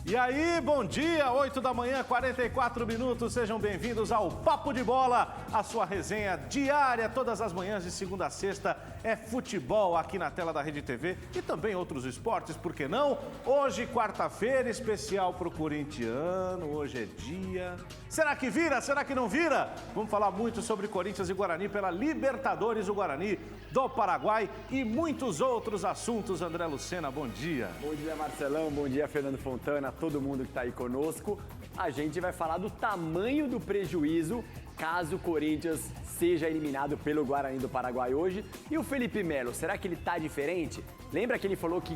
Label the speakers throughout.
Speaker 1: E aí, bom dia, 8 da manhã, 44 minutos, sejam bem-vindos ao Papo de Bola, a sua resenha diária, todas as manhãs de segunda a sexta, é futebol aqui na tela da Rede TV e também outros esportes, por que não? Hoje, quarta-feira, especial pro corintiano, hoje é dia... Será que vira? Será que não vira? Vamos falar muito sobre Corinthians e Guarani pela Libertadores do Guarani, do Paraguai e muitos outros assuntos. André Lucena, bom dia.
Speaker 2: Bom dia, Marcelão, bom dia, Fernando Fontana, todo mundo que está aí conosco. A gente vai falar do tamanho do prejuízo caso o Corinthians seja eliminado pelo Guarani do Paraguai hoje. E o Felipe Melo, será que ele tá diferente? Lembra que ele falou que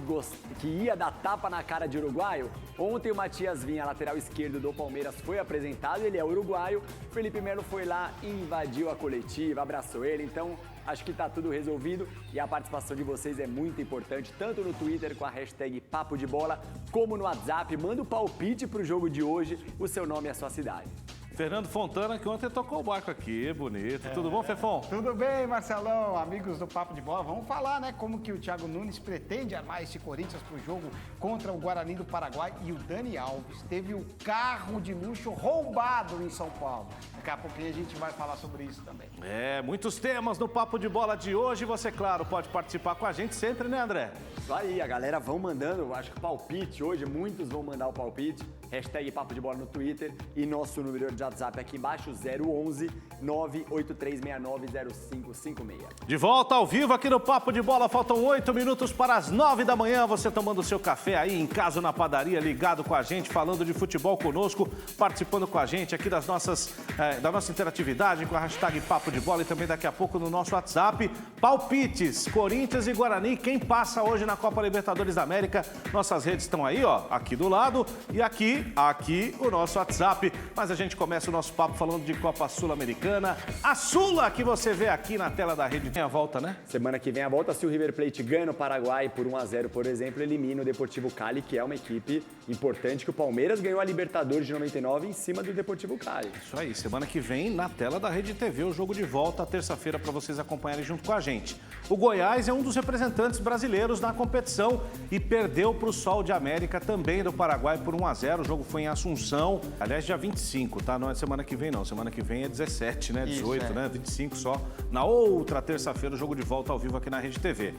Speaker 2: ia dar tapa na cara de uruguaio? Ontem o Matias Vinha, lateral esquerdo do Palmeiras, foi apresentado, ele é uruguaio. O Felipe Melo foi lá, invadiu a coletiva, abraçou ele, então acho que tá tudo resolvido e a participação de vocês é muito importante, tanto no Twitter com a hashtag Papo de Bola, como no WhatsApp. Manda o palpite pro jogo de hoje, o seu nome e a sua cidade.
Speaker 1: Fernando Fontana, que ontem tocou o barco aqui, bonito. Tudo bom, Fefon?
Speaker 3: Tudo bem, Marcelão, amigos do Papo de Bola. Vamos falar, né, como que o Thiago Nunes pretende armar esse Corinthians pro jogo contra o Guarani do Paraguai. E o Dani Alves teve o carro de luxo roubado em São Paulo. Daqui a pouquinho a gente vai falar sobre isso também.
Speaker 1: Muitos temas no Papo de Bola de hoje. Você, claro, pode participar com a gente sempre, né, André?
Speaker 2: Isso aí, a galera vão mandando, acho que palpite hoje, muitos vão mandar o palpite. Hashtag Papo de Bola no Twitter e nosso número de WhatsApp aqui embaixo, 011 983690556.
Speaker 1: De volta ao vivo aqui no Papo de Bola, faltam 8 minutos para as 9 da manhã, você tomando o seu café aí em casa, na padaria, ligado com a gente, falando de futebol conosco, participando com a gente aqui da nossa interatividade com a hashtag Papo de Bola e também daqui a pouco no nosso WhatsApp. Palpites, Corinthians e Guarani, quem passa hoje na Copa Libertadores da América? Nossas redes estão aí, ó, aqui do lado e aqui o nosso WhatsApp. Mas a gente começa o nosso papo falando de Copa Sul-Americana. A Sula que você vê aqui na tela da rede tem a volta, né?
Speaker 2: Semana que vem a volta, se o River Plate ganha no Paraguai por 1-0, por exemplo, elimina o Deportivo Cali, que é uma equipe importante, que o Palmeiras ganhou a Libertadores de 99 em cima do Deportivo Cali.
Speaker 1: Isso aí, semana que vem na tela da Rede TV, o jogo de volta, terça-feira, para vocês acompanharem junto com a gente. O Goiás é um dos representantes brasileiros na competição e perdeu para o Sol de América, também do Paraguai, por 1-0. O jogo foi em Assunção, aliás, dia 25, tá? Não é semana que vem, não. Semana que vem é 17, né? 18, isso, né? 25 só. Na outra terça-feira, o jogo de volta ao vivo aqui na Rede TV.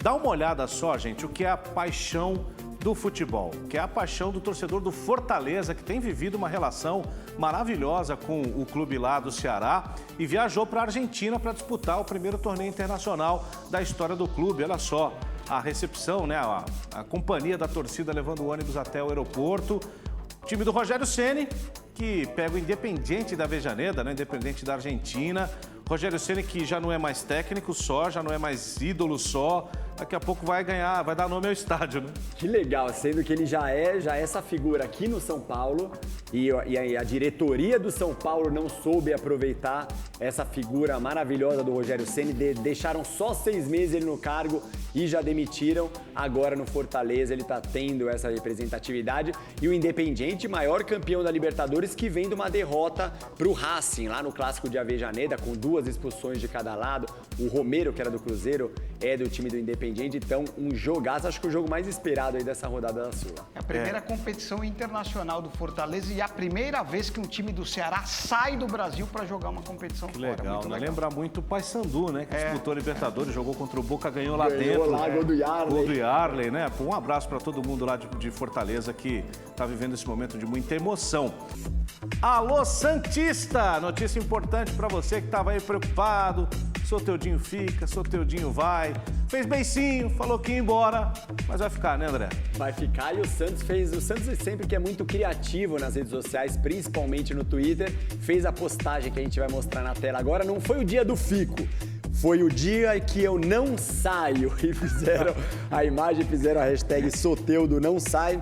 Speaker 1: Dá uma olhada só, gente, o que é a paixão do futebol, que é a paixão do torcedor do Fortaleza, que tem vivido uma relação maravilhosa com o clube lá do Ceará e viajou para a Argentina para disputar o primeiro torneio internacional da história do clube. Olha só, a recepção, né? A companhia da torcida levando o ônibus até o aeroporto. O time do Rogério Ceni, que pega o Independiente da Avejaneda, né? Independente da Argentina. Rogério Ceni, que já não é mais técnico só, já não é mais ídolo só. Daqui a pouco vai dar nome ao estádio, né?
Speaker 2: Que legal, sendo que ele já é essa figura aqui no São Paulo e a diretoria do São Paulo não soube aproveitar essa figura maravilhosa do Rogério Ceni, deixaram só 6 meses ele no cargo e já demitiram. Agora no Fortaleza ele tá tendo essa representatividade e o Independiente, maior campeão da Libertadores, que vem de uma derrota pro Racing, lá no Clássico de Avejaneda, com 2 expulsões de cada lado. O Romero, que era do Cruzeiro, é do time do Independiente. Então, um jogaço, acho que o jogo mais esperado aí dessa rodada da Sula.
Speaker 3: É a primeira competição internacional do Fortaleza e a primeira vez que um time do Ceará sai do Brasil para jogar uma competição
Speaker 1: que
Speaker 3: fora.
Speaker 1: Legal,
Speaker 3: muito
Speaker 1: né?
Speaker 3: legal.
Speaker 1: Lembra muito o Paysandu, né? Que disputou a Libertadores, jogou contra o Boca, ganhou lá
Speaker 2: Ganhou
Speaker 1: dentro.
Speaker 2: lá, gol do Yarley.
Speaker 1: Gol do Yarley, né? Um abraço para todo mundo lá de Fortaleza que está vivendo esse momento de muita emoção. Alô, Santista! Notícia importante para você que estava aí preocupado. Soteudinho fica, Soteudinho vai. Fez beicinho, falou que ia embora, mas vai ficar, né, André?
Speaker 2: Vai ficar e o Santos sempre que é muito criativo nas redes sociais, principalmente no Twitter, fez a postagem que a gente vai mostrar na tela agora. Não foi o dia do fico, foi o dia que eu não saio. E fizeram a imagem, fizeram a hashtag Soteudo não sai.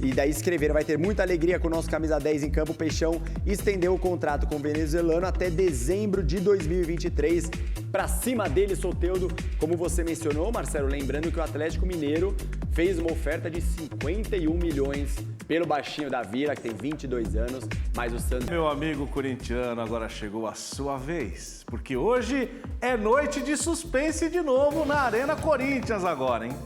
Speaker 2: E daí escreveram, vai ter muita alegria com o nosso camisa 10 em campo. O Peixão estendeu o contrato com o venezuelano até dezembro de 2023. Pra cima dele, Soteldo, como você mencionou, Marcelo, lembrando que o Atlético Mineiro fez uma oferta de 51 milhões pelo baixinho da Vila, que tem 22 anos, mas o Santos...
Speaker 1: Meu amigo corintiano, agora chegou a sua vez, porque hoje é noite de suspense de novo na Arena Corinthians agora, hein?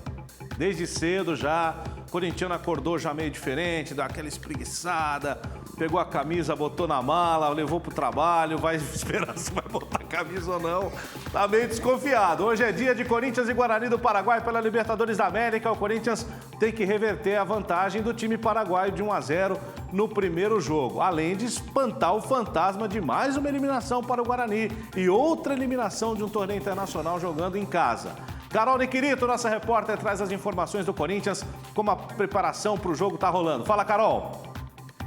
Speaker 1: Desde cedo já... corintiano acordou já meio diferente, dá aquela espreguiçada, pegou a camisa, botou na mala, levou pro trabalho, vai esperar se vai botar a camisa ou não. Tá meio desconfiado. Hoje é dia de Corinthians e Guarani do Paraguai pela Libertadores da América. O Corinthians tem que reverter a vantagem do time paraguaio de 1-0 no primeiro jogo, além de espantar o fantasma de mais uma eliminação para o Guarani e outra eliminação de um torneio internacional jogando em casa. Carol Niquirito, nossa repórter, traz as informações do Corinthians, como a preparação para o jogo está rolando. Fala, Carol!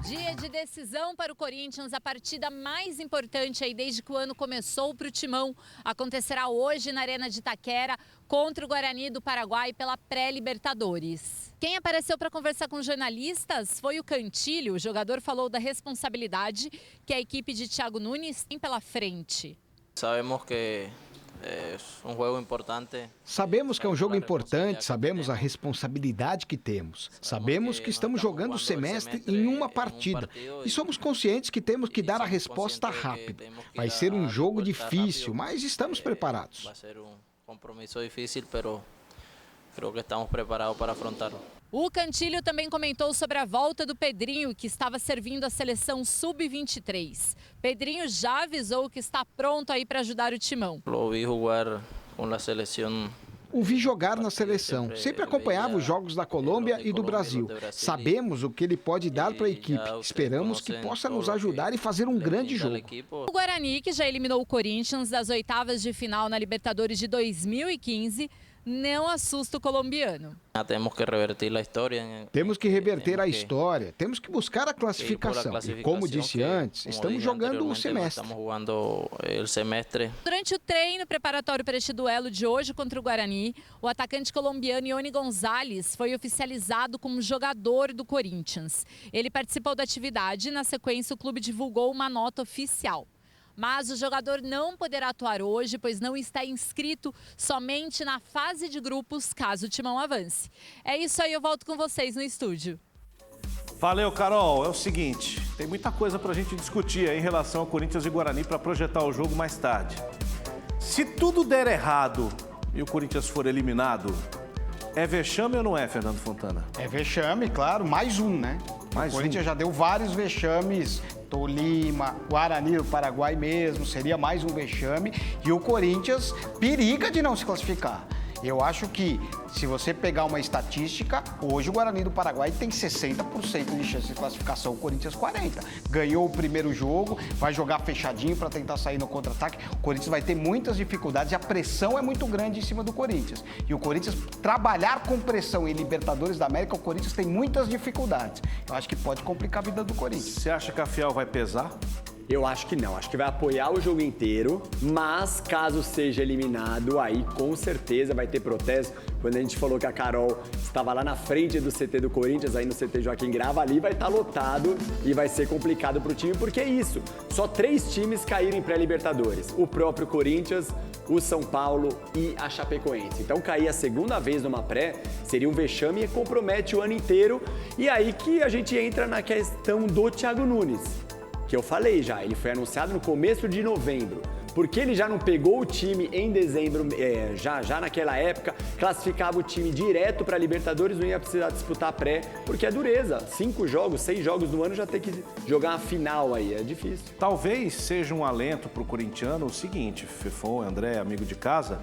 Speaker 4: Dia de decisão para o Corinthians, a partida mais importante aí desde que o ano começou para o Timão. Acontecerá hoje na Arena de Itaquera contra o Guarani do Paraguai pela pré-Libertadores. Quem apareceu para conversar com jornalistas foi o Cantilho. O jogador falou da responsabilidade que a equipe de Thiago Nunes tem pela frente.
Speaker 5: Sabemos que
Speaker 6: Sabemos que é um jogo importante, sabemos a responsabilidade que temos. Sabemos que estamos jogando o semestre em uma partida e somos conscientes que temos que dar a resposta rápido. Vai ser um jogo difícil, mas estamos preparados.
Speaker 5: Vai ser um compromisso difícil, mas creo que estamos preparados para afrontarlo.
Speaker 4: O Cantilho também comentou sobre a volta do Pedrinho, que estava servindo a seleção sub-23. Pedrinho já avisou que está pronto aí para ajudar o Timão.
Speaker 5: Lo vi jogar com a seleção.
Speaker 6: O vi jogar na seleção. Sempre acompanhava os jogos da Colômbia e do Brasil. Sabemos o que ele pode dar para a equipe. Esperamos que possa nos ajudar e fazer um grande jogo.
Speaker 4: O Guarani, que já eliminou o Corinthians das oitavas de final na Libertadores de 2015, não assusta o colombiano.
Speaker 5: Temos que reverter a história.
Speaker 6: Temos que reverter a história, temos que buscar a classificação. E como disse antes, estamos jogando o semestre.
Speaker 5: Estamos jogando o semestre.
Speaker 4: Durante o treino preparatório para este duelo de hoje contra o Guarani, o atacante colombiano Ioni Gonzalez foi oficializado como jogador do Corinthians. Ele participou da atividade e, na sequência, o clube divulgou uma nota oficial. Mas o jogador não poderá atuar hoje, pois não está inscrito somente na fase de grupos, caso o Timão avance. É isso aí, eu volto com vocês no estúdio.
Speaker 1: Valeu, Carol. É o seguinte, tem muita coisa pra gente discutir aí em relação ao Corinthians e Guarani para projetar o jogo mais tarde. Se tudo der errado e o Corinthians for eliminado, é vexame ou não é, Fernando Fontana?
Speaker 3: É vexame, claro, mais um, né? O Corinthians já deu vários vexames, Tolima, Guarani do Paraguai mesmo, seria mais um vexame. E o Corinthians periga de não se classificar. Eu acho que, se você pegar uma estatística, hoje o Guarani do Paraguai tem 60% de chance de classificação, o Corinthians 40%. Ganhou o primeiro jogo, vai jogar fechadinho para tentar sair no contra-ataque. O Corinthians vai ter muitas dificuldades e a pressão é muito grande em cima do Corinthians. E o Corinthians, trabalhar com pressão em Libertadores da América, o Corinthians tem muitas dificuldades. Eu acho que pode complicar a vida do Corinthians.
Speaker 1: Você acha que a Fiel vai pesar?
Speaker 2: Eu acho que não, acho que vai apoiar o jogo inteiro, mas caso seja eliminado, aí com certeza vai ter protesto. Quando a gente falou que a Carol estava lá na frente do CT do Corinthians, aí no CT Joaquim Grava, ali vai estar lotado e vai ser complicado pro time, porque é isso, só 3 times caíram em pré-Libertadores, o próprio Corinthians, o São Paulo e a Chapecoense. Então cair a segunda vez numa pré seria um vexame e compromete o ano inteiro, e aí que a gente entra na questão do Thiago Nunes. Que eu falei já, ele foi anunciado no começo de novembro. Porque ele já não pegou o time em dezembro, já naquela época, classificava o time direto para a Libertadores, não ia precisar disputar pré, porque é dureza. 5 jogos, 6 jogos no ano já tem que jogar uma final aí, é difícil.
Speaker 1: Talvez seja um alento para o corintiano o seguinte, Fefon, André, amigo de casa,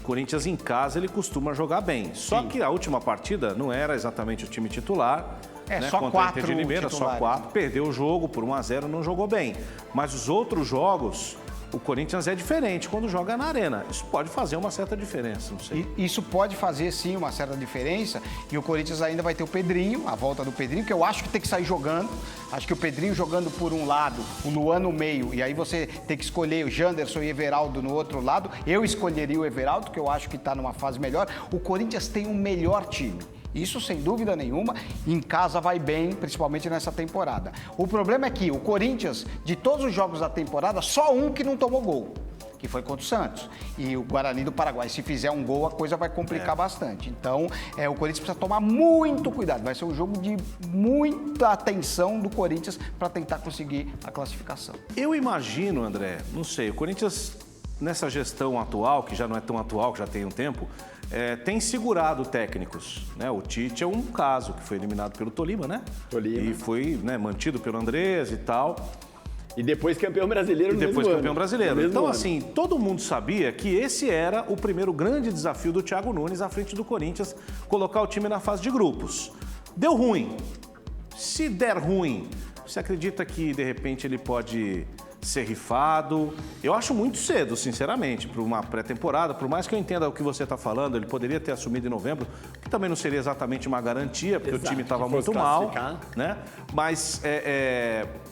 Speaker 1: Corinthians em casa ele costuma jogar bem. Só que a última partida não era exatamente o time titular.
Speaker 3: Só
Speaker 1: contra
Speaker 3: 4
Speaker 1: Inter de Limeira, só 4, perdeu o jogo por 1-0, não jogou bem. Mas os outros jogos, o Corinthians é diferente quando joga na arena. Isso pode fazer uma certa diferença, não sei.
Speaker 3: Isso pode fazer, sim, uma certa diferença. E o Corinthians ainda vai ter o Pedrinho, a volta do Pedrinho, que eu acho que tem que sair jogando. Acho que o Pedrinho jogando por um lado, o Luan no meio, e aí você tem que escolher o Janderson e Everaldo no outro lado. Eu escolheria o Everaldo, que eu acho que está numa fase melhor. O Corinthians tem um melhor time. Isso sem dúvida nenhuma, em casa vai bem, principalmente nessa temporada. O problema é que o Corinthians, de todos os jogos da temporada, só um que não tomou gol, que foi contra o Santos. E o Guarani do Paraguai, se fizer um gol, a coisa vai complicar bastante. Então, o Corinthians precisa tomar muito cuidado. Vai ser um jogo de muita atenção do Corinthians para tentar conseguir a classificação.
Speaker 1: Eu imagino, André, não sei, o Corinthians, nessa gestão atual, que já não é tão atual, que já tem um tempo, tem segurado técnicos, né? O Tite é um caso, que foi eliminado pelo Tolima, né?
Speaker 2: Tolima.
Speaker 1: E foi, né, mantido pelo Andrés e tal.
Speaker 2: E depois campeão brasileiro no mesmo ano.
Speaker 1: Campeão brasileiro. Então,
Speaker 2: ano.
Speaker 1: assim, todo mundo sabia que esse era o primeiro grande desafio do Thiago Nunes à frente do Corinthians, colocar o time na fase de grupos. Deu ruim. Se der ruim, você acredita que, de repente, ele pode ser rifado? Eu acho muito cedo, sinceramente, para uma pré-temporada. Por mais que eu entenda o que você está falando, ele poderia ter assumido em novembro, que também não seria exatamente uma garantia, porque o time estava muito mal, né? Mas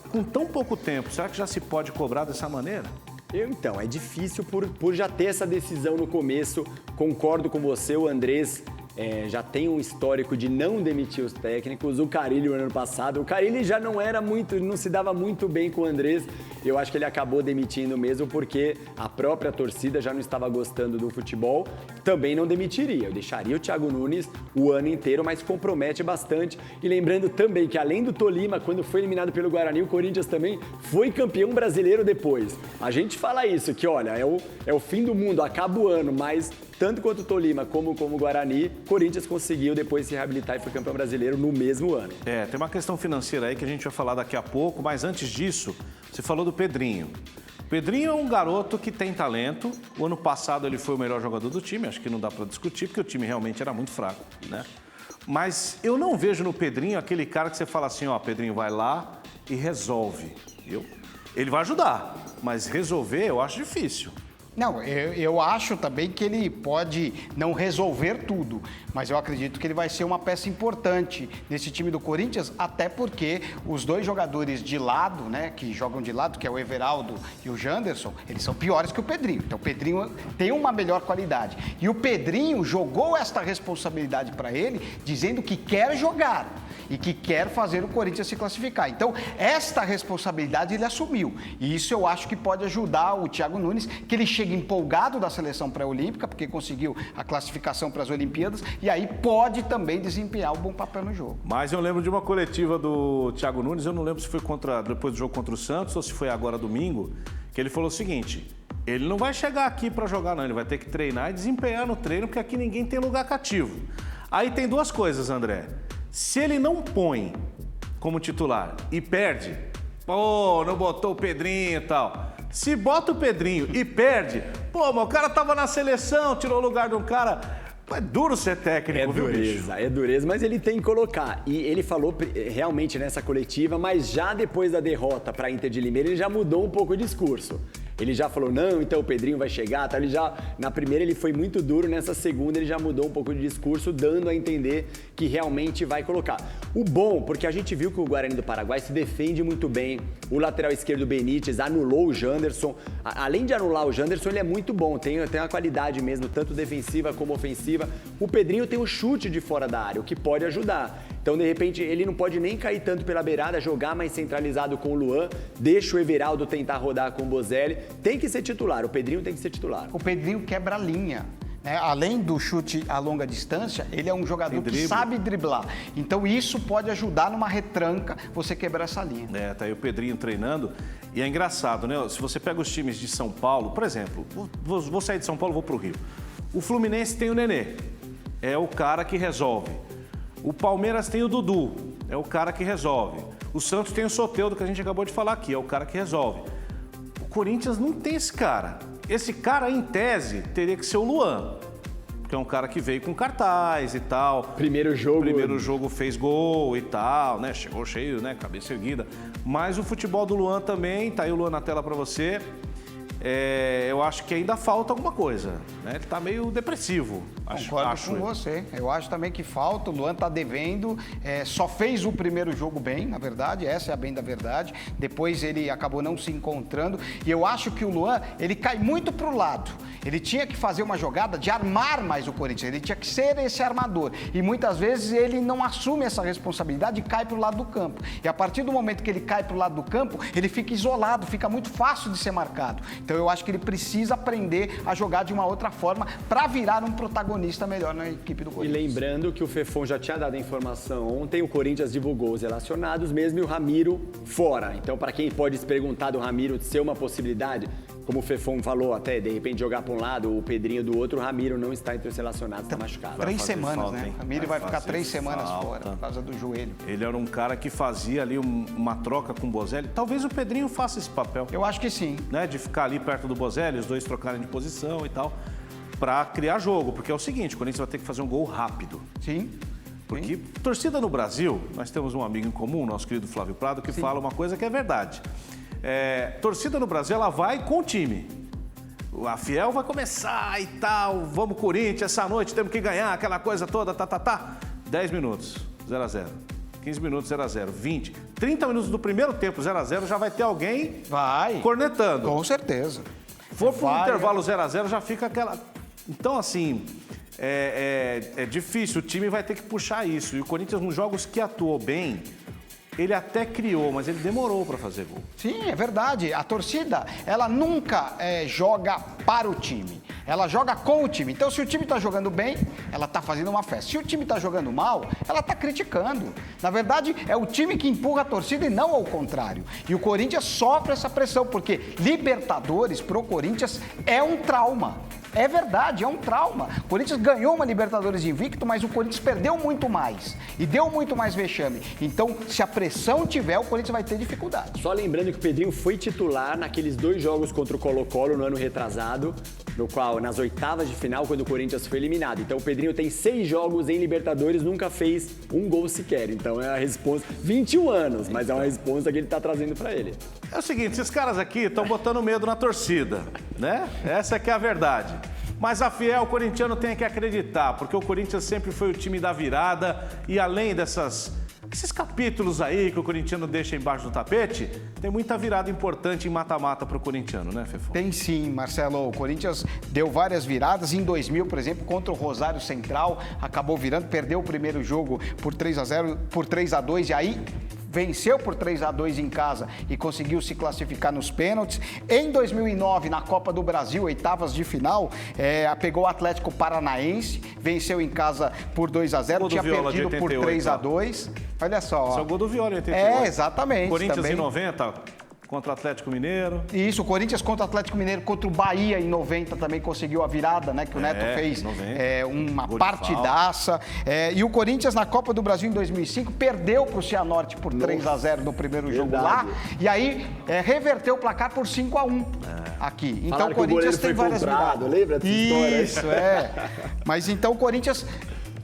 Speaker 1: com tão pouco tempo, será que já se pode cobrar dessa maneira?
Speaker 2: Então, é difícil por já ter essa decisão no começo. Concordo com você, o Andrés já tem um histórico de não demitir os técnicos. O Carille, no ano passado, o Carille já não se dava muito bem com o Andrés. Eu acho que ele acabou demitindo mesmo porque a própria torcida já não estava gostando do futebol. Também não demitiria. Eu deixaria o Thiago Nunes o ano inteiro, mas compromete bastante. E lembrando também que, além do Tolima, quando foi eliminado pelo Guarani, o Corinthians também foi campeão brasileiro depois. A gente fala isso, que olha, é o fim do mundo, acaba o ano, mas tanto quanto o Tolima como o Guarani, Corinthians conseguiu depois se reabilitar e foi campeão brasileiro no mesmo ano.
Speaker 1: Tem uma questão financeira aí que a gente vai falar daqui a pouco, mas antes disso, você falou do Pedrinho. O Pedrinho é um garoto que tem talento. O ano passado ele foi o melhor jogador do time, acho que não dá para discutir, porque o time realmente era muito fraco, né? Mas eu não vejo no Pedrinho aquele cara que você fala assim, ó, Pedrinho, vai lá e resolve. Ele vai ajudar, mas resolver eu acho difícil.
Speaker 3: Não, eu acho também que ele pode não resolver tudo, mas eu acredito que ele vai ser uma peça importante nesse time do Corinthians, até porque os dois jogadores de lado, né, que jogam de lado, que é o Everaldo e o Janderson, eles são piores que o Pedrinho. Então o Pedrinho tem uma melhor qualidade. E o Pedrinho jogou esta responsabilidade para ele, dizendo que quer jogar e que quer fazer o Corinthians se classificar. Então, esta responsabilidade ele assumiu. E isso eu acho que pode ajudar o Thiago Nunes, que ele chega empolgado da seleção pré-olímpica, porque conseguiu a classificação para as Olimpíadas, e aí pode também desempenhar um bom papel no jogo.
Speaker 1: Mas eu lembro de uma coletiva do Thiago Nunes, eu não lembro se foi depois do jogo contra o Santos ou se foi agora domingo, que ele falou o seguinte: ele não vai chegar aqui para jogar não, ele vai ter que treinar e desempenhar no treino, porque aqui ninguém tem lugar cativo. Aí tem duas coisas, André. Se ele não põe como titular e perde, não botou o Pedrinho e tal. Se bota o Pedrinho e perde, mas o cara tava na seleção, tirou o lugar de um cara. É duro ser técnico, viu, bicho?
Speaker 2: É dureza, mas ele tem que colocar. E ele falou realmente nessa coletiva, mas já depois da derrota para a Inter de Limeira, ele já mudou um pouco o discurso. Ele já falou, não, então o Pedrinho vai chegar, tá? Na primeira ele foi muito duro, nessa segunda ele já mudou um pouco de discurso, dando a entender que realmente vai colocar. O bom, porque a gente viu que o Guarani do Paraguai se defende muito bem, o lateral esquerdo Benítez anulou o Janderson, além de anular o Janderson, ele é muito bom, tem uma qualidade mesmo, tanto defensiva como ofensiva. O Pedrinho tem um chute de fora da área, o que pode ajudar. Então, de repente, ele não pode nem cair tanto pela beirada, jogar mais centralizado com o Luan, deixa o Everaldo tentar rodar com o Bozelli. Tem que ser titular, o Pedrinho tem que ser titular.
Speaker 3: O Pedrinho quebra a linha. Além do chute a longa distância, ele é um jogador que sabe driblar. Então isso pode ajudar numa retranca você quebrar essa linha.
Speaker 1: Tá aí o Pedrinho treinando. E é engraçado, né? Se você pega os times de São Paulo, por exemplo, vou sair de São Paulo e vou pro Rio. O Fluminense tem o Nenê, é o cara que resolve. O Palmeiras tem o Dudu, é o cara que resolve. O Santos tem o Soteldo, que a gente acabou de falar aqui, é o cara que resolve. O Corinthians não tem esse cara. Esse cara, em tese, teria que ser o Luan, que é um cara que veio com cartaz e tal.
Speaker 2: Primeiro jogo
Speaker 1: fez gol e tal, né? Chegou cheio, né? Cabeça erguida. Mas o futebol do Luan também, tá aí o Luan na tela pra você. Eu acho que ainda falta alguma coisa, né? Ele tá meio depressivo.
Speaker 3: Concordo com você. Eu acho também que falta, o Luan tá devendo, só fez o primeiro jogo bem, na verdade, essa é a bem da verdade. Depois ele acabou não se encontrando. E eu acho que o Luan, ele cai muito pro lado. Ele tinha que fazer uma jogada de armar mais o Corinthians, ele tinha que ser esse armador. E muitas vezes ele não assume essa responsabilidade e cai pro lado do campo. E a partir do momento que ele cai pro lado do campo, ele fica isolado, fica muito fácil de ser marcado. Então eu acho que ele precisa aprender a jogar de uma outra forma para virar um protagonista melhor na equipe do Corinthians.
Speaker 2: E lembrando que o Fefon já tinha dado a informação ontem, o Corinthians divulgou os relacionados mesmo e o Ramiro fora. Então, para quem pode se perguntar do Ramiro ser uma possibilidade, como o Fefon falou, até de repente jogar para um lado, o Pedrinho do outro, o Ramiro não está entre os relacionados, está machucado.
Speaker 3: 3 semanas,
Speaker 1: falta,
Speaker 3: né?
Speaker 1: hein?
Speaker 3: O Ramiro vai ficar 3
Speaker 1: fazer
Speaker 3: semanas
Speaker 1: falta.
Speaker 3: fora por causa do joelho.
Speaker 1: Ele era um cara que fazia ali uma troca com o Bozelli. Talvez o Pedrinho faça esse papel,
Speaker 3: Eu acho que sim.
Speaker 1: né? De ficar ali perto do Bozelli, os dois trocarem de posição e tal, para criar jogo. Porque é o seguinte, o Corinthians vai ter que fazer um gol rápido.
Speaker 3: Sim.
Speaker 1: Porque torcida no Brasil, nós temos um amigo em comum, nosso querido Flávio Prado, que fala uma coisa que é verdade. Torcida no Brasil, ela vai com o time. A Fiel vai começar e tal, vamos Corinthians, essa noite temos que ganhar, aquela coisa toda, 10 minutos, 0-0. 15 minutos, 0-0. 20, 30 minutos do primeiro tempo, 0-0, já vai ter alguém cornetando.
Speaker 3: Com certeza.
Speaker 1: For para um intervalo 0-0, já fica aquela... Então, assim, é difícil, o time vai ter que puxar isso. E o Corinthians, nos jogos que atuou bem, ele até criou, mas ele demorou para fazer gol.
Speaker 3: Sim, é verdade. A torcida, ela nunca joga para o time. Ela joga com o time. Então, se o time está jogando bem, ela está fazendo uma festa. Se o time está jogando mal, ela está criticando. Na verdade, é o time que empurra a torcida e não ao contrário. E o Corinthians sofre essa pressão, porque Libertadores, pro Corinthians, é um trauma. É verdade, é um trauma. O Corinthians ganhou uma Libertadores invicto, mas o Corinthians perdeu muito mais. E deu muito mais vexame. Então, se a pressão tiver, o Corinthians vai ter dificuldade.
Speaker 2: Só lembrando que o Pedrinho foi titular naqueles 2 jogos contra o Colo-Colo no ano retrasado, no qual, nas oitavas de final, quando o Corinthians foi eliminado. Então, o Pedrinho tem 6 jogos em Libertadores, nunca fez um gol sequer. Então, é a resposta... 21 anos, mas é uma resposta que ele tá trazendo pra ele.
Speaker 1: É o seguinte, esses caras aqui estão botando medo na torcida, né? Essa que é a verdade. Mas a Fiel, o corintiano tem que acreditar, porque o Corinthians sempre foi o time da virada e além esses capítulos aí que o corintiano deixa embaixo do tapete, tem muita virada importante em mata-mata para o corintiano, né, Fefo?
Speaker 3: Tem sim, Marcelo. O Corinthians deu várias viradas. Em 2000, por exemplo, contra o Rosário Central, acabou virando, perdeu o primeiro jogo por 3-0, por 3-2 e aí... venceu por 3-2 em casa e conseguiu se classificar nos pênaltis. Em 2009, na Copa do Brasil, oitavas de final, pegou o Atlético Paranaense, venceu em casa por 2-0, tinha perdido por 3-2. Olha só.
Speaker 1: Esse é o gol do Viola em 88.
Speaker 3: Exatamente.
Speaker 1: Corinthians
Speaker 3: também.
Speaker 1: em 90, contra o Atlético Mineiro.
Speaker 3: Isso, o Corinthians contra o Atlético Mineiro, contra o Bahia em 90 também conseguiu a virada, né? Que o Neto fez uma partidaça. E o Corinthians na Copa do Brasil em 2005 perdeu para o Cianorte por 3-0 no primeiro jogo lá. E aí reverteu o placar por 5-1 aqui. Então
Speaker 2: falaram
Speaker 3: o Corinthians
Speaker 2: que o
Speaker 3: tem várias viradas.
Speaker 2: Lembra dessa história?
Speaker 3: Isso, Mas então o Corinthians...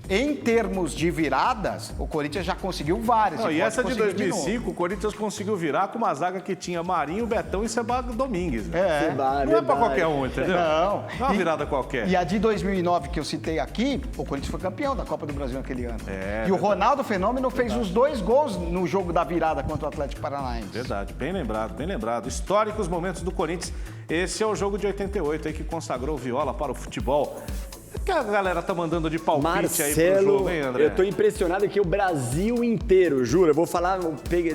Speaker 3: Em termos de viradas, o Corinthians já conseguiu várias.
Speaker 1: Não, e essa de 2005, o Corinthians conseguiu virar com uma zaga que tinha Marinho, Betão e Seba Domingues. Né? Não é pra qualquer um, entendeu? Não é uma virada qualquer.
Speaker 3: E a de 2009 que eu citei aqui, o Corinthians foi campeão da Copa do Brasil naquele ano. E o Ronaldo Fenômeno fez os 2 gols no jogo da virada contra o Atlético Paranaense.
Speaker 1: Verdade, bem lembrado, bem lembrado. Históricos momentos do Corinthians. Esse é o jogo de 88 aí que consagrou o Viola para o futebol. O que a galera tá mandando de palpite
Speaker 2: Marcelo,
Speaker 1: aí pro jogo, hein, André?
Speaker 2: Eu tô impressionado que o Brasil inteiro, juro, eu vou falar,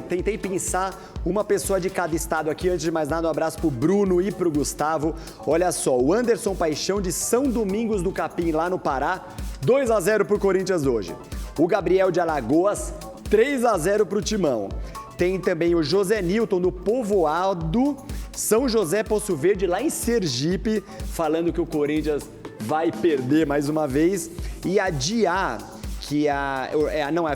Speaker 2: tentei pensar uma pessoa de cada estado aqui. Antes de mais nada, um abraço pro Bruno e pro Gustavo. Olha só, o Anderson Paixão de São Domingos do Capim, lá no Pará, 2-0 pro Corinthians hoje. O Gabriel de Alagoas, 3-0 pro Timão. Tem também o José Nilton do Povoado, São José Poço Verde, lá em Sergipe, falando que o Corinthians vai perder mais uma vez. E a Diá, que a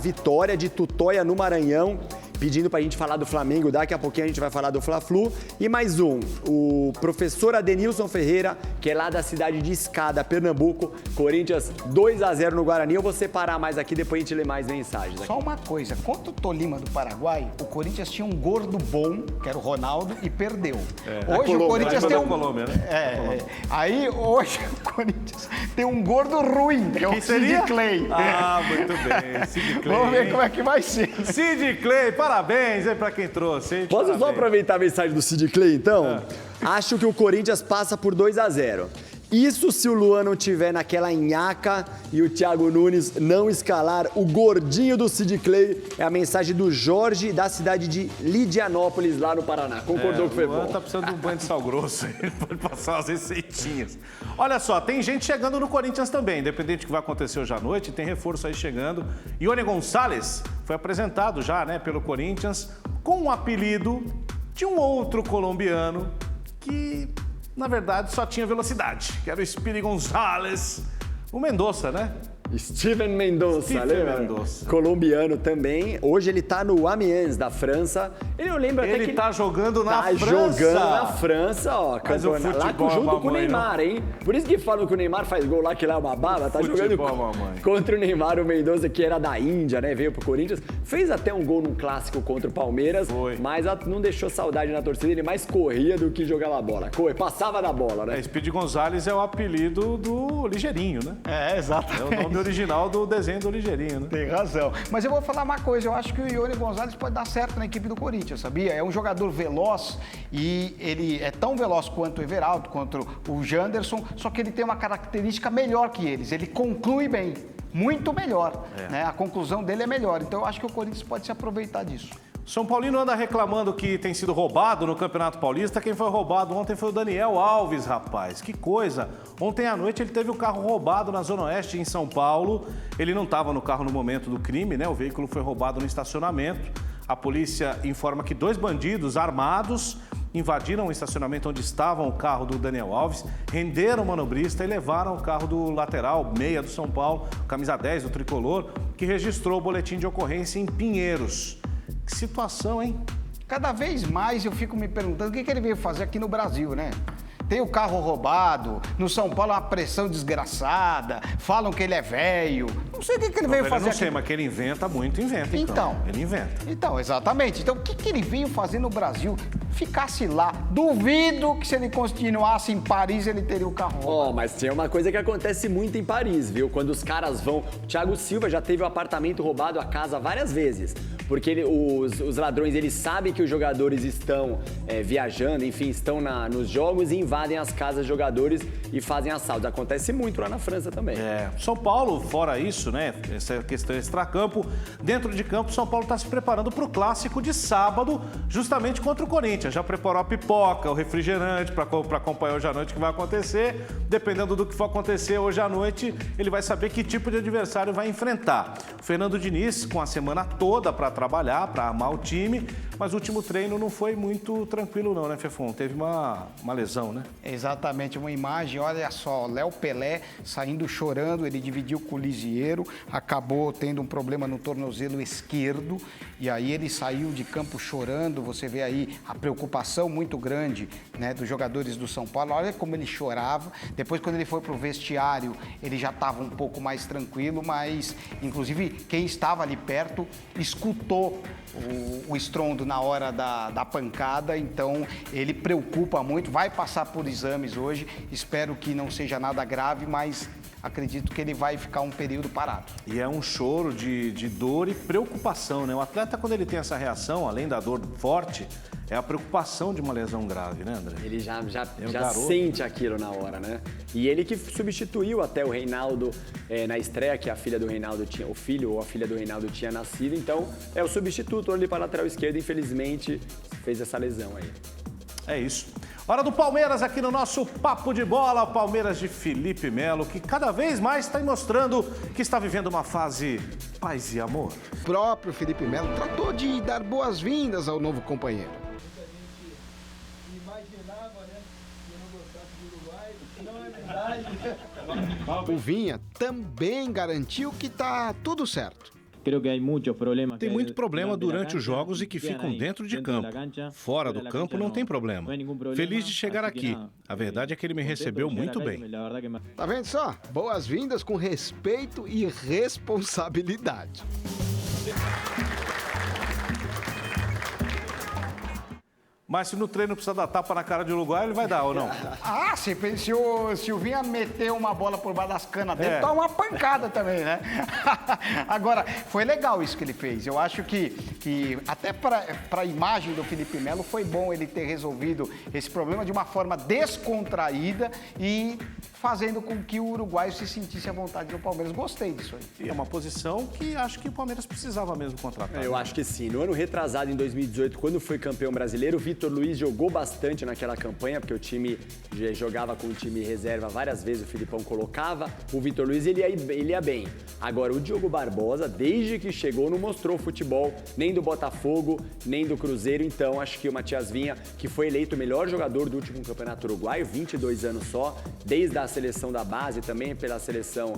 Speaker 2: Vitória de Tutóia no Maranhão, pedindo pra gente falar do Flamengo. Daqui a pouquinho a gente vai falar do Fla-Flu. E mais um, o professor Adenilson Ferreira, que é lá da cidade de Escada, Pernambuco. Corinthians 2-0 no Guarani. Eu vou separar mais aqui, depois a gente lê mais mensagens aqui.
Speaker 3: Só uma coisa, contra o Tolima do Paraguai, o Corinthians tinha um gordo bom, que era o Ronaldo, e perdeu. Hoje o Corinthians tem um...
Speaker 1: Colômbia, né?
Speaker 3: Aí hoje o Corinthians tem um gordo ruim, que é o Sid Clay.
Speaker 1: Ah, muito bem, Sid Clay.
Speaker 3: Vamos ver como é que vai ser.
Speaker 1: Sid Clay, parabéns aí pra quem trouxe, hein?
Speaker 2: Posso só aproveitar a mensagem do Sid Clay, então? Acho que o Corinthians passa por 2-0. Isso se o Luan não tiver naquela nhaca e o Thiago Nunes não escalar o gordinho do Sid Clay. É a mensagem do Jorge, da cidade de Lidianópolis, lá no Paraná. Concordou que foi bom?
Speaker 1: O Luan tá precisando de um banho de sal grosso aí, pode passar umas receitinhas. Olha só, tem gente chegando no Corinthians também, independente do que vai acontecer hoje à noite, tem reforço aí chegando. Ione Gonçalves foi apresentado já, né, pelo Corinthians, com um apelido de um outro colombiano que na verdade, só tinha velocidade, que era o Speedy Gonzalez, o Mendonça, né?
Speaker 2: Steven Mendonça, lembra?
Speaker 1: Mendonça.
Speaker 2: Colombiano também. Hoje ele tá no Amiens, da França. Eu lembro até que
Speaker 1: Ele tá jogando na França.
Speaker 2: jogando na França, ó.
Speaker 1: Mas o futebol
Speaker 2: lá junto
Speaker 1: mamãe,
Speaker 2: com o Neymar, hein? Por isso que falam que o Neymar faz gol lá, que lá é uma baba. Tá jogando contra o Neymar, o Mendonça, que era da Índia, né? Veio pro Corinthians. Fez até um gol num clássico contra o Palmeiras.
Speaker 1: Foi.
Speaker 2: Mas não deixou saudade na torcida. Ele mais corria do que jogava bola. Passava da bola, né?
Speaker 1: Speedy Gonzalez é o apelido do Ligeirinho, né?
Speaker 3: É, exatamente.
Speaker 1: É o nome original do desenho do Ligeirinho, né?
Speaker 3: Tem razão. Mas eu vou falar uma coisa, eu acho que o Ione Gonzalez pode dar certo na equipe do Corinthians, sabia? É um jogador veloz e ele é tão veloz quanto o Everaldo, quanto o Janderson, só que ele tem uma característica melhor que eles, ele conclui bem, muito melhor, né? A conclusão dele é melhor, então eu acho que o Corinthians pode se aproveitar disso.
Speaker 1: São Paulino anda reclamando que tem sido roubado no Campeonato Paulista. Quem foi roubado ontem foi o Daniel Alves, rapaz. Que coisa! Ontem à noite ele teve o carro roubado na Zona Oeste, em São Paulo. Ele não estava no carro no momento do crime, né? O veículo foi roubado no estacionamento. A polícia informa que 2 bandidos armados invadiram o estacionamento onde estava o carro do Daniel Alves, renderam o manobrista e levaram o carro do lateral, meia do São Paulo, camisa 10 do Tricolor, que registrou o boletim de ocorrência em Pinheiros. Que situação, hein?
Speaker 3: Cada vez mais eu fico me perguntando o que ele veio fazer aqui no Brasil, né? Tem o carro roubado, no São Paulo é uma pressão desgraçada, falam que ele é velho. Não sei o que ele veio fazer aqui.
Speaker 1: Não sei, mas que ele inventa muito, inventa então. Ele inventa.
Speaker 3: Então, exatamente. Então, o que ele veio fazer no Brasil? Ficasse lá. Duvido que se ele continuasse em Paris, ele teria o carro roubado.
Speaker 2: Mas tem uma coisa que acontece muito em Paris, viu? Quando os caras vão... O Thiago Silva já teve o apartamento roubado a casa várias vezes. Porque os ladrões, eles sabem que os jogadores estão viajando, enfim, estão nos jogos e invadem as casas de jogadores e fazem assaltos. Acontece muito lá na França também.
Speaker 1: São Paulo, fora isso, né? Essa questão extracampo. Dentro de campo, São Paulo está se preparando para o clássico de sábado, justamente contra o Corinthians. Já preparou a pipoca, o refrigerante para acompanhar hoje à noite o que vai acontecer. Dependendo do que for acontecer hoje à noite, ele vai saber que tipo de adversário vai enfrentar. O Fernando Diniz, com a semana toda para trabalhar, para armar o time, mas o último treino não foi muito tranquilo não, né, Fefon? Teve uma lesão, né?
Speaker 3: Exatamente, uma imagem, olha só, Léo Pelé saindo chorando, ele dividiu com o Lisieiro, acabou tendo um problema no tornozelo esquerdo, e aí ele saiu de campo chorando, você vê aí a preocupação muito grande, né, dos jogadores do São Paulo, olha como ele chorava, depois quando ele foi pro vestiário, ele já estava um pouco mais tranquilo, mas inclusive quem estava ali perto escutou o estrondo na hora da pancada, então ele preocupa muito, vai passar por exames hoje, espero que não seja nada grave, mas acredito que ele vai ficar um período parado.
Speaker 1: E é um choro de dor e preocupação, né? O atleta, quando ele tem essa reação, além da dor forte, é a preocupação de uma lesão grave, né, André?
Speaker 2: Ele já sente aquilo na hora, né? E ele que substituiu até o Reinaldo na estreia, que a filha do Reinaldo tinha, o filho ou a filha do Reinaldo tinha nascido, então é o substituto ali para a lateral esquerda, infelizmente fez essa lesão aí.
Speaker 1: É isso. Hora do Palmeiras aqui no nosso Papo de Bola, o Palmeiras de Felipe Melo, que cada vez mais está mostrando que está vivendo uma fase paz e amor.
Speaker 6: O próprio Felipe Melo tratou de dar boas-vindas ao novo companheiro. O Vinha também garantiu que está tudo certo.
Speaker 1: Tem muito problema durante os jogos e que ficam dentro de campo. Fora do campo não tem problema. Feliz de chegar aqui. A verdade é que ele me recebeu muito bem.
Speaker 6: Tá vendo só? Boas-vindas com respeito e responsabilidade.
Speaker 1: Mas se no treino precisa dar tapa na cara de Uruguai, ele vai dar ou não?
Speaker 3: Ah, se o Vinha meter uma bola por baixo das canas dele, toma uma pancada também, né? Agora, foi legal isso que ele fez. Eu acho que até para a imagem do Felipe Melo foi bom ele ter resolvido esse problema de uma forma descontraída e fazendo com que o uruguaio se sentisse à vontade no Palmeiras. Gostei disso aí.
Speaker 1: E é uma posição que acho que o Palmeiras precisava mesmo contratar.
Speaker 2: Eu acho que sim. No ano retrasado, em 2018, quando foi campeão brasileiro, o Vitor Luiz jogou bastante naquela campanha, porque o time jogava com o time reserva várias vezes, o Filipão colocava. O Vitor Luiz, ele ia bem. Agora, o Diogo Barbosa, desde que chegou, não mostrou futebol nem do Botafogo, nem do Cruzeiro. Então, acho que o Matias Vinha, que foi eleito o melhor jogador do último campeonato uruguaio, 22 anos só, desde a seleção da base, também pela seleção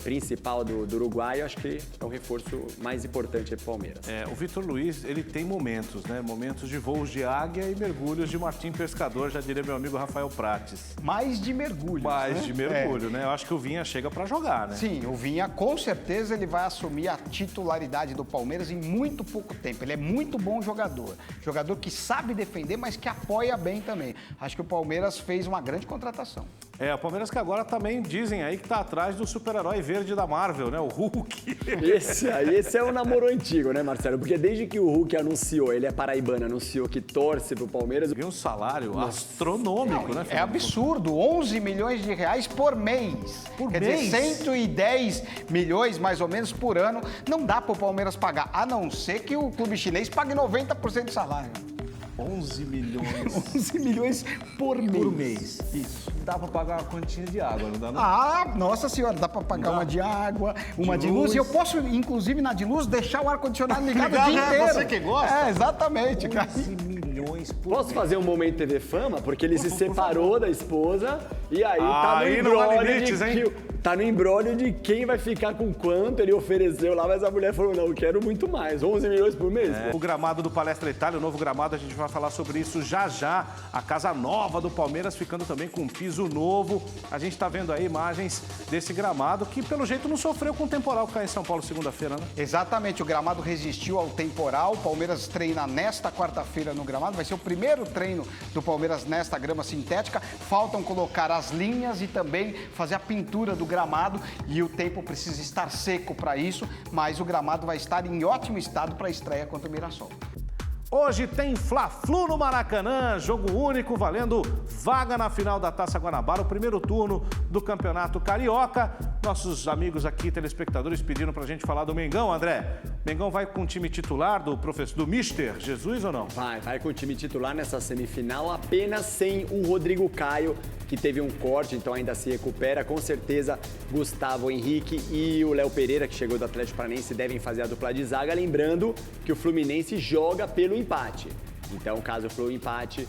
Speaker 2: principal do Uruguai, acho que é o reforço mais importante para o Palmeiras.
Speaker 1: O Vitor Luiz, ele tem momentos, né? Momentos de voos de águia e mergulhos de Martim Pescador, já diria meu amigo Rafael Prates.
Speaker 3: Mais de mergulho.
Speaker 1: Mais de mergulho, né? Eu acho que o Vinha chega para jogar, né?
Speaker 3: Sim, o Vinha, com certeza, ele vai assumir a titularidade do Palmeiras em muito pouco tempo. Ele é muito bom jogador. Jogador que sabe defender, mas que apoia bem também. Acho que o Palmeiras fez uma grande contratação.
Speaker 1: O Palmeiras que agora também dizem aí que tá atrás do super-herói verde da Marvel, né? O Hulk.
Speaker 2: Esse é um namoro antigo, né, Marcelo? Porque desde que o Hulk anunciou, ele é paraibano, anunciou que torce pro Palmeiras...
Speaker 1: Ganha um salário astronômico, né?
Speaker 3: É absurdo, 11 milhões de reais por mês. Quer dizer, 110 milhões, mais ou menos, por ano. Não dá pro Palmeiras pagar, a não ser que o clube chinês pague 90% do salário.
Speaker 1: 11 milhões.
Speaker 3: 11 milhões por mês.
Speaker 1: Por mês.
Speaker 3: Isso.
Speaker 1: Dá pra pagar uma quantia de água, não dá não?
Speaker 3: Ah, nossa senhora, dá pra pagar uma de água, uma de luz. E eu posso, inclusive, na de luz, deixar o ar-condicionado ligado o dia inteiro.
Speaker 1: Você que gosta?
Speaker 3: Exatamente, cara.
Speaker 1: 11 milhões por
Speaker 2: Posso fazer um momento TV Fama? Porque ele se separou da esposa e aí tá no
Speaker 1: Aí não há
Speaker 2: embrólio
Speaker 1: limites, hein?
Speaker 2: Tá no embrólio de quem vai ficar com quanto, ele ofereceu lá, mas a mulher falou, não, eu quero muito mais, 11 milhões por mês.
Speaker 1: O gramado do Palestra Itália, o novo gramado, a gente vai falar sobre isso já já. A casa nova do Palmeiras ficando também com um piso novo. A gente tá vendo aí imagens desse gramado que, pelo jeito, não sofreu com o temporal que caiu em São Paulo segunda-feira, né?
Speaker 3: Exatamente, o gramado resistiu ao temporal. O Palmeiras treina nesta quarta-feira no gramado. Vai ser o primeiro treino do Palmeiras nesta grama sintética. Faltam colocar as linhas e também fazer a pintura do gramado. E o tempo precisa estar seco para isso, mas o gramado vai estar em ótimo estado para a estreia contra o Mirassol.
Speaker 1: Hoje tem Fla-Flu no Maracanã, jogo único valendo vaga na final da Taça Guanabara, o primeiro turno do Campeonato Carioca. Nossos amigos aqui, telespectadores, pediram pra gente falar do Mengão, André. Mengão vai com o time titular do Mister Jesus ou não?
Speaker 2: Vai com o time titular nessa semifinal, apenas sem o Rodrigo Caio, que teve um corte, então ainda se recupera. Com certeza, Gustavo Henrique e o Léo Pereira, que chegou do Atlético Paranaense, devem fazer a dupla de zaga. Lembrando que o Fluminense joga pelo empate. Então, caso o Flu empate,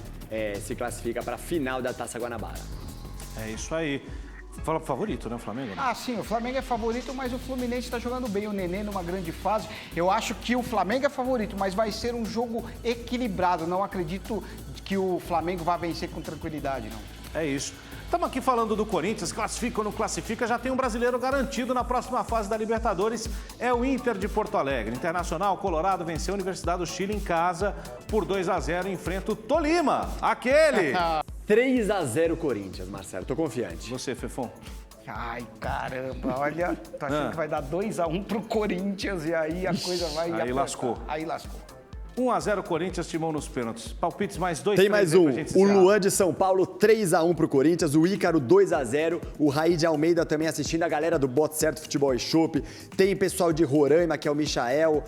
Speaker 2: se classifica para a final da Taça Guanabara.
Speaker 1: É isso aí. Fala pro favorito, né, o Flamengo? Né?
Speaker 3: Ah, sim, o Flamengo é favorito, mas o Fluminense está jogando bem. O Nenê numa grande fase. Eu acho que o Flamengo é favorito, mas vai ser um jogo equilibrado. Não acredito que o Flamengo vá vencer com tranquilidade, não.
Speaker 1: É isso. Estamos aqui falando do Corinthians, classifica ou não classifica, já tem um brasileiro garantido na próxima fase da Libertadores, é o Inter de Porto Alegre. Internacional Colorado venceu a Universidade do Chile em casa por 2-0 e enfrenta o Tolima, aquele!
Speaker 2: 3-0 Corinthians, Marcelo, tô confiante.
Speaker 1: Você, Fefon?
Speaker 3: Ai, caramba, olha, tô achando que vai dar 2-1 pro Corinthians e aí a coisa vai...
Speaker 1: Aí
Speaker 3: apertar.
Speaker 1: lascou.
Speaker 3: Aí lascou.
Speaker 1: 1-0 Corinthians, timão nos pênaltis. Palpites mais 2.
Speaker 2: Tem mais um. O Luan de São Paulo, 3-1 pro Corinthians. O Ícaro, 2-0. O Raí de Almeida também assistindo. A galera do Bote Certo Futebol e Chopp. Tem pessoal de Roraima, que é o Michael,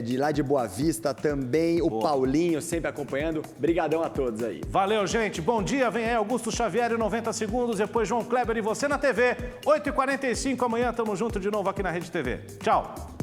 Speaker 2: de lá de Boa Vista. Também o Paulinho, sempre acompanhando. Brigadão a todos aí.
Speaker 1: Valeu, gente. Bom dia. Vem aí Augusto Xavier em 90 segundos. Depois João Kleber e você na TV. 8h45. Amanhã tamo junto de novo aqui na Rede TV. Tchau.